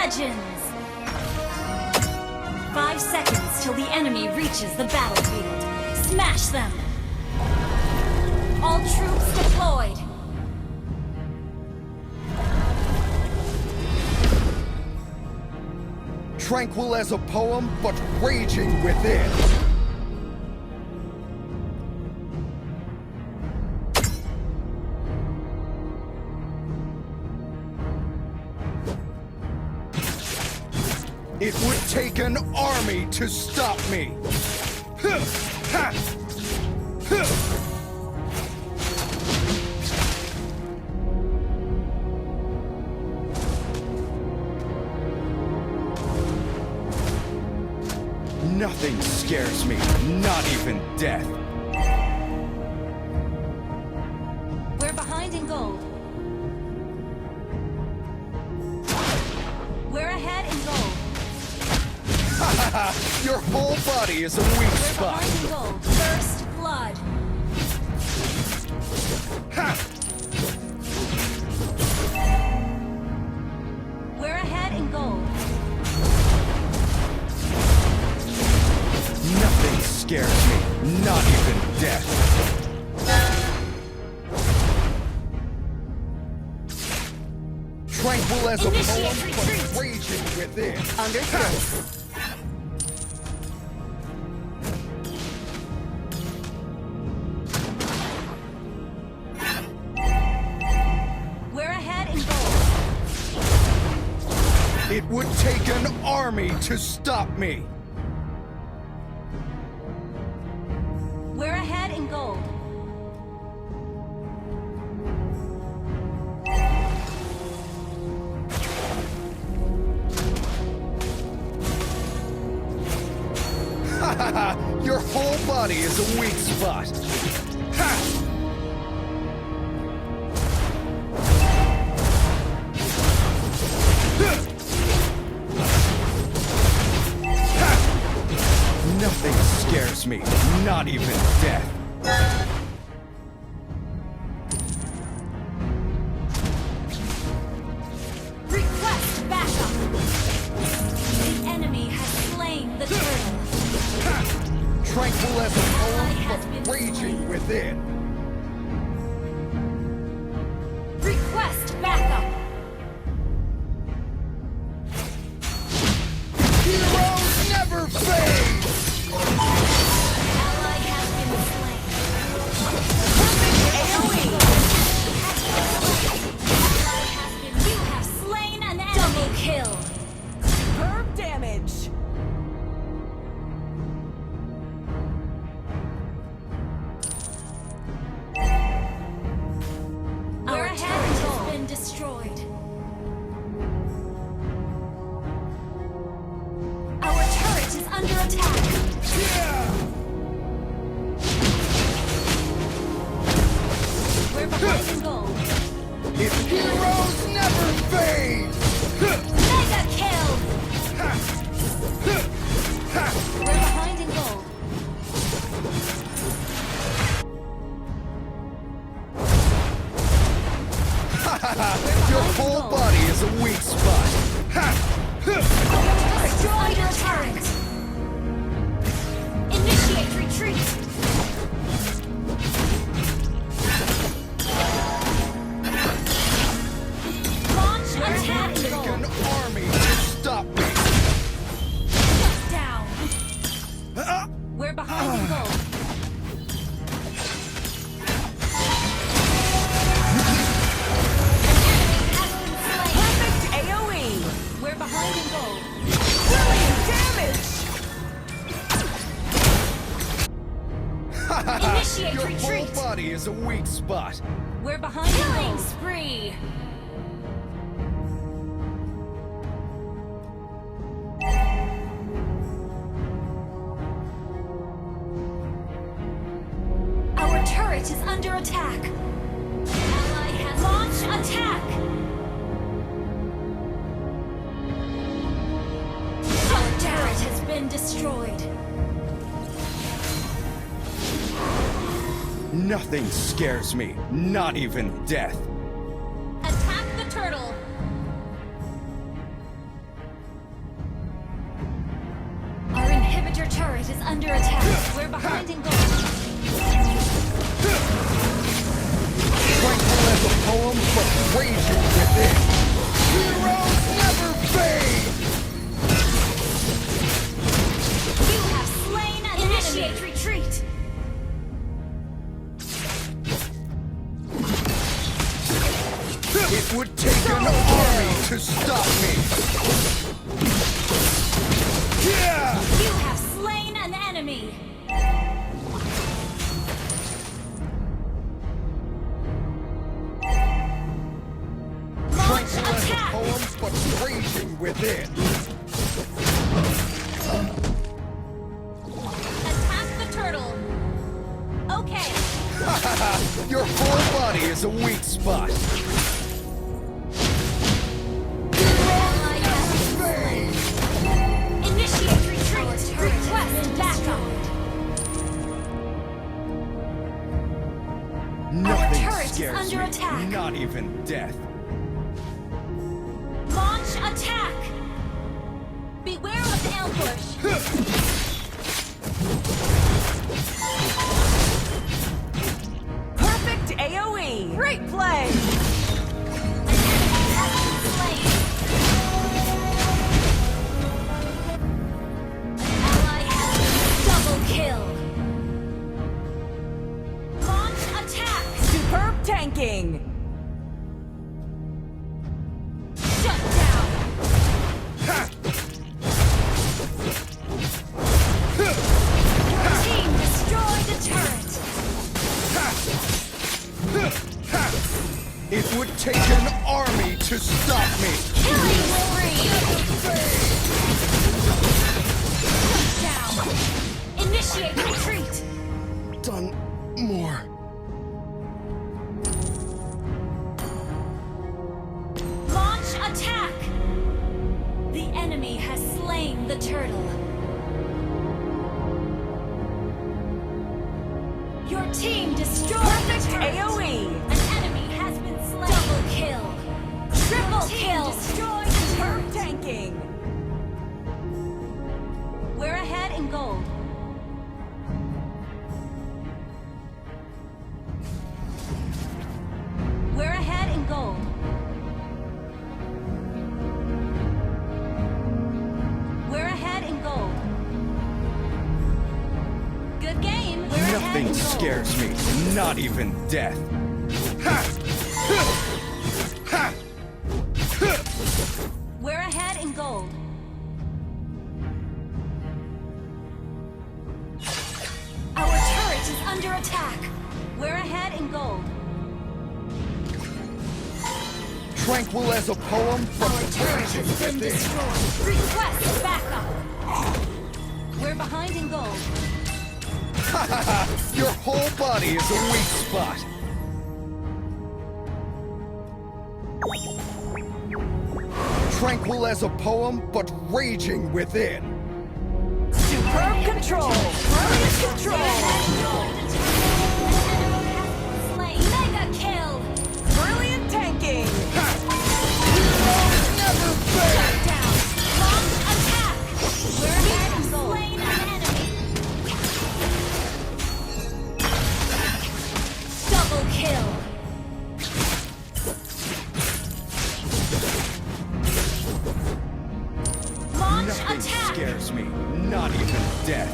legends! 5 seconds till the enemy reaches the battlefield. Smash them! All troops deployed! Tranquil as a poem, but raging within. It would take an army to stop me. Nothing scares me, not even death. We're behind in gold. We're ahead in gold. Your whole body is a weak We're spot. behind in gold. First blood. We're ahead in gold. Nothing scares me, not even death. Tranquil as a Initiate poem, retreat. but raging within. Understood. We're ahead in gold. It would take an army to stop me. We're ahead in gold. Your whole body is a weak spot. Nothing scares me, not even death. Request backup. The enemy has slain the turtle. Tranquil as a has poem, been but raging slain. within. Request backup. Heroes never fade! Ally has been slain. You have slain an enemy. Double kill. Herb damage. Our turret has been destroyed. Our turret is under attack. We're behind in gold. If heroes never fade! Mega kill. We're behind in gold. Your whole body is a weak spot. Destroy your turret. Initiate retreat. Launch attack in Take an gold. army to stop me. Shut down. We're behind in gold. Perfect AoE. We're behind in gold. Brilliant damage. Initiate Your retreat. whole body is a weak spot. We're behind in gold. Spree. Our turret is under attack. Ally has launch attack. Our turret has been destroyed. Nothing scares me, not even death. Attack the turtle. We're behind in gold. Tranquil as a poem, but raging within. Heroes never fade! You have slain an Initiate retreat. It would take an army to stop me! Yeah! You have slain an enemy. Launch Tranquil as a attack. poem, but raging within. Attack the turtle. Okay. Your whole body is a weak spot. Ally has Fade! Initiate retreat. Request backup. Nothing turret is scares under me, attack. not even death. Launch attack. Beware of the ambush. Perfect AoE. Great play. An enemy has been slain. An ally has been double kill. Launch attack. Superb tanking. Shut down. Your team destroyed the turret. It would take an army to stop me. Killing spree. Shut down. Initiate retreat. Done more. Launch attack. The enemy has slain the turtle. Your team destroyed Perfect the turret. AoE. An enemy has been slain. Double kill. Triple kill. Destroyed the Superb turret. tanking. We're ahead in gold. We're ahead in gold. We're ahead in gold. Good game. We're ahead in Nothing gold. scares me, not even death. Ha! Ha! We're ahead in gold. Our turret is under attack. We're ahead in gold. Tranquil as a poem, but Our turret raging has been within. destroyed. Request backup. We're behind in gold. Your whole body is a weak spot. Tranquil as a poem, but raging within. Superb control. Brilliant control. Mega kill. Brilliant tanking. Never fail! Shut down. Launch attack. We're ahead in gold. Slain an enemy. Double kill. Launch Nothing attack. scares me, not even death.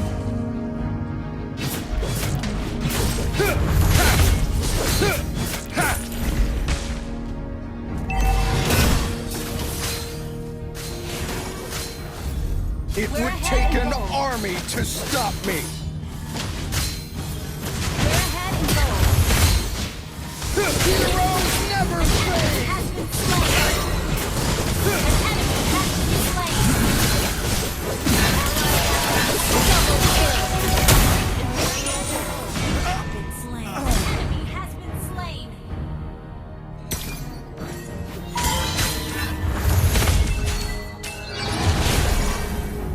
It We're would ahead take in an gold. army to stop me. We're ahead in gold. Heroes never An enemy fade! has been slain. An enemy has been slain. Double kill. Been slain. An enemy has been slain.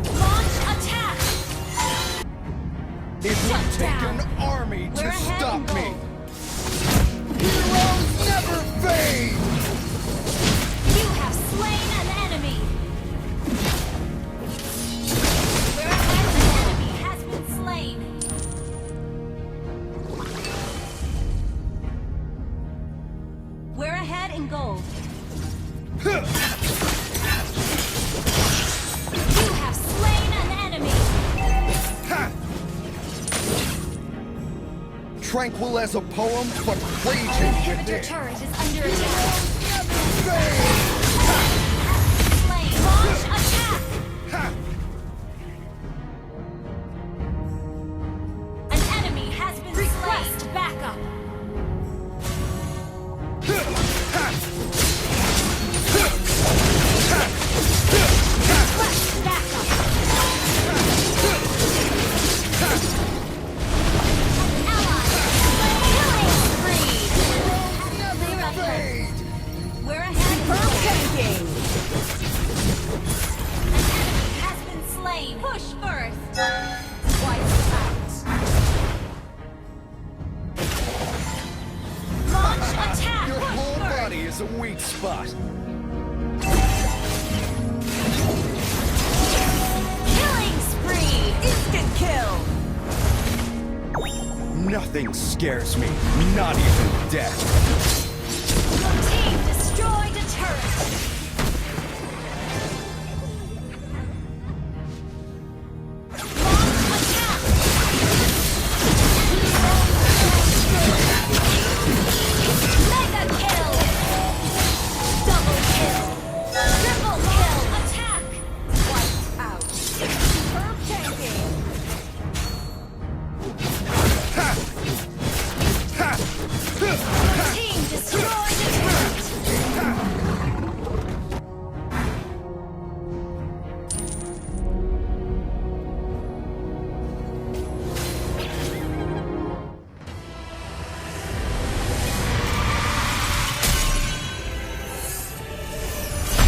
Launch attack. It Shut would take down. an army We're to ahead stop in me. gold. Heroes never fade! You have slain an enemy. We're ahead. An enemy has been slain. in gold. Huh. You have slain an enemy. Ha. Tranquil as a poem, but Our raging inhibitor within. turret is under attack. Fade. Slain. Launch attack. Ha. An enemy has been slain. Backup. Request backup. Fade. We're ahead. Superb tanking. An enemy has been slain. Push first. Wipe out. Launch attack. Your Push whole first. body is a weak spot. Killing spree. Instant kill. Nothing scares me, not even death. Your team destroyed a turret. Launch attack. Mega kill. Double kill. Triple kill. Attack. Wiped out. Superb tanking. Your team destroyed a turret.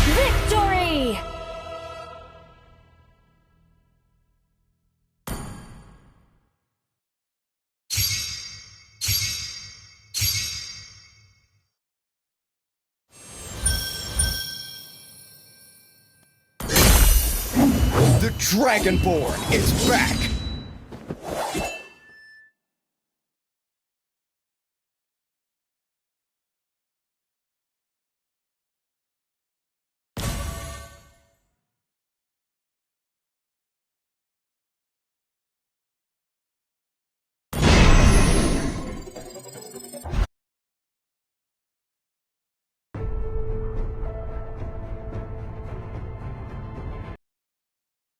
Victory! The Dragonborn is back!